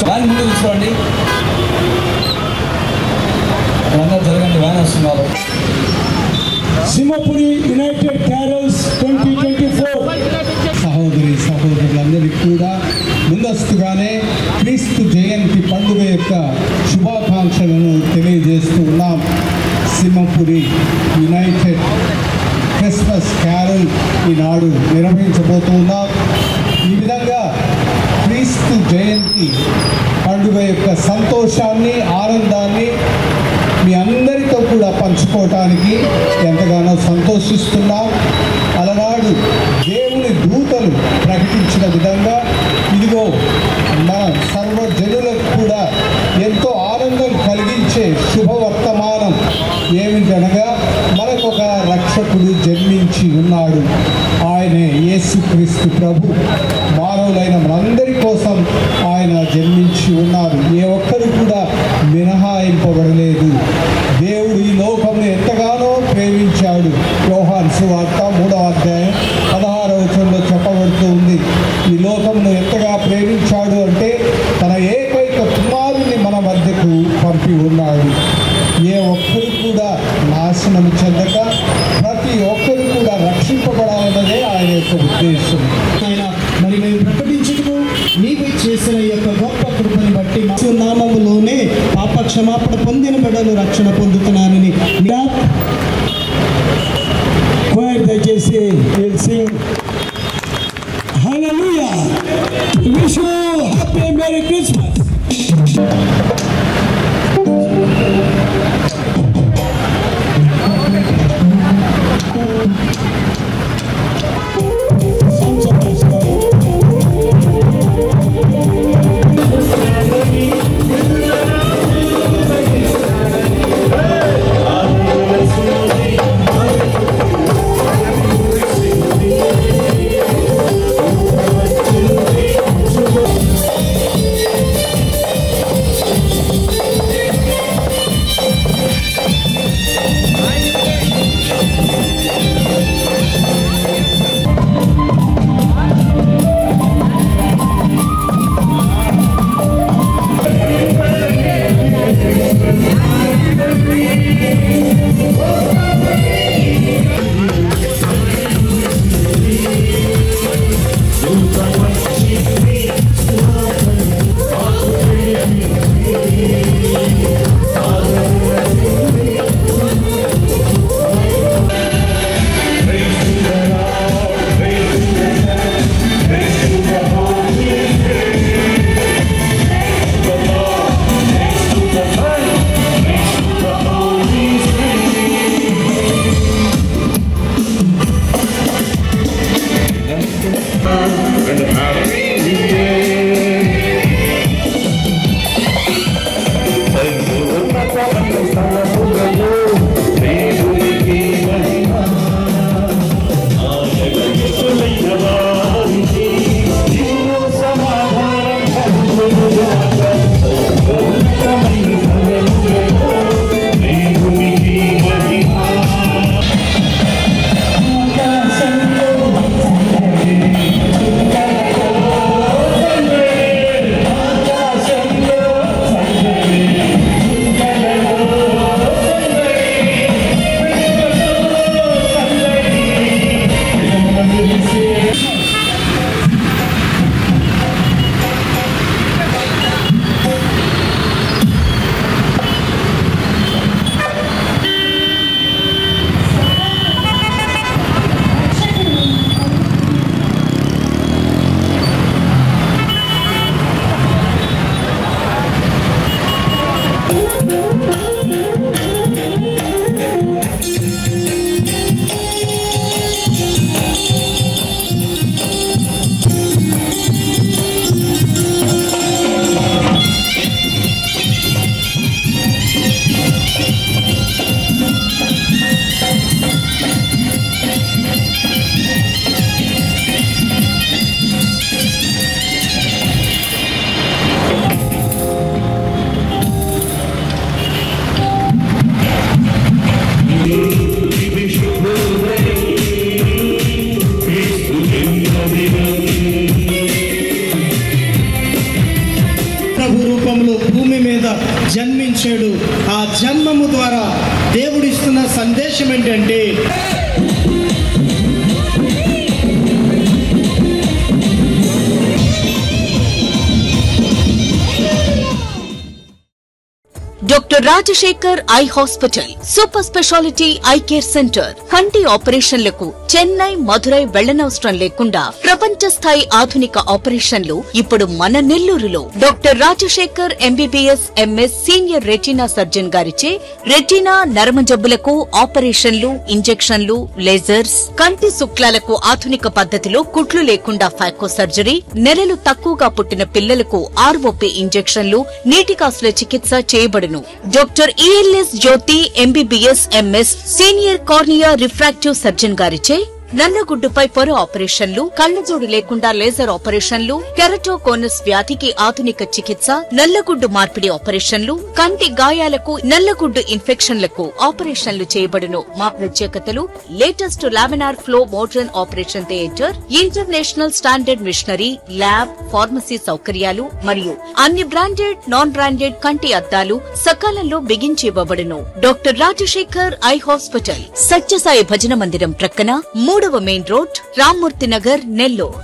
Van ముందు తీసుకోండి. అందరూ జరగండి, వ్యాన్ వస్తున్నారు. సింహపురి యునైటెడ్ క్యారల్స్ 2024 సహోదరులందరికీ కూడా ముందస్తుగానే క్రీస్తు జయంతి పండుగ యొక్క శుభాకాంక్షలను తెలియజేస్తూ ఉన్నాం. సింహపురి యునైటెడ్ క్రిస్మస్ క్యారల్ ఈనాడు నిర్వహించబోతున్నాం. ఈ విధంగా క్రీస్తు జయంతి పండుగ యొక్క సంతోషాన్ని, ఆనందాన్ని మీ అందరితో కూడా పంచుకోవటానికి ఎంతగానో సంతోషిస్తున్నాం. అలనాడు దేవుని దూతలు ప్రకటించిన విధంగా ఇదిగో మన సర్వజనులకు కూడా ఎంతో ఆనందం కలిగించే శుభవర్తమానం ఏమిటనగా మనకు ఒక రక్షకుడు జన్మించి ఉన్నాడు. ఆయనే యేసుక్రీస్తు ప్రభు. మానవులైన మనందరి కోసం ఆయన జన్మించి ఉన్నారు. ఏ ఒక్కరు కూడా మినహాయింపబడలేదు. దేవుడు ఈ లోకమును ఎంతగానో ప్రేమించాడు. యోహాను సువార్త 3వ అధ్యాయం 16వ వచనంలో చెప్పబడుతూ ఉంది. ఈ లోకమును ఎంతగా ప్రేమించాడు అంటే తన ఏకైక కుమారుని మన మధ్యకు పంపి ఉన్నాడు. ఏ ఒక్కరు కూడా నాశనం చెందక ప్రతి ఒక్కరు కూడా రక్షింపబడాలన్నదే ఆయన యొక్క ఉద్దేశం. ఆయన మరి మేము ప్రకటించుటకు నీకు చేసిన ఈ యొక్క గొప్ప కృపని బట్టి నామములోనే పాప క్షమాపణ పొందిన బిడ్డలు రక్షణ పొందుతున్నానని దయచేసి hallelujah. Wish you happy merry Christmas. ఇచ్చాడు. ఆ జన్మము ద్వారా దేవుడిస్తున్న సందేశం ఏంటంటే doctor Rajasekhar eye hospital super speciality eye care centre. కంటి ఆపరేషన్లకు చెన్నై, మధురై వెళ్లనవసరం లేకుండా ప్రపంచ స్థాయి ఆధునిక ఆపరేషన్లు ఇప్పుడు మన నెల్లూరులో. Doctor Rajasekhar MBBS MS senior retina surgeon గారిచే రెటీనా, నరమ జబ్బులకు ఆపరేషన్లు, ఇంజెక్షన్లు, లేజర్స్, కంటి శుక్లాలకు ఆధునిక పద్ధతిలో కుట్లు లేకుండా ఫాకో సర్జరీ, నెలలు తక్కువగా పుట్టిన పిల్లలకు ఆర్ఓపీ ఇంజెక్షన్లు, నీటి కాసుల చికిత్స చేయబడును. Doctor ELS Jyothi MBBS MS senior cornea refractive surgeon గారిచే నల్లగుడ్డుపై పొర ఆపరేషన్లు, కళ్లజోడు లేకుండా లేజర్ ఆపరేషన్లు, కెరటోకోనస్ వ్యాధికి ఆధునిక చికిత్స, నల్లగుడ్డు మార్పిడి ఆపరేషన్లు, కంటి గాయాలకు, నల్లగుడ్డు ఇన్ఫెక్షన్లకు ఆపరేషన్లు చేయబడును. మా ప్రత్యేకతలు: latest laminar flow modern operation theatre, international standard machinery, lab, pharmacy సౌకర్యాలు మరియు అన్ని బ్రాండెడ్, నాన్ బ్రాండెడ్ కంటి అద్దాలు సకాలంలో బిగించి ఇవ్వబడును. Doctor Rajasekhar eye hospital, Satyasai భజన మందిరం ప్రక్కన 3వ మెయిన్ రోడ్, రామ్మూర్తి నగర్, నెల్లూరు.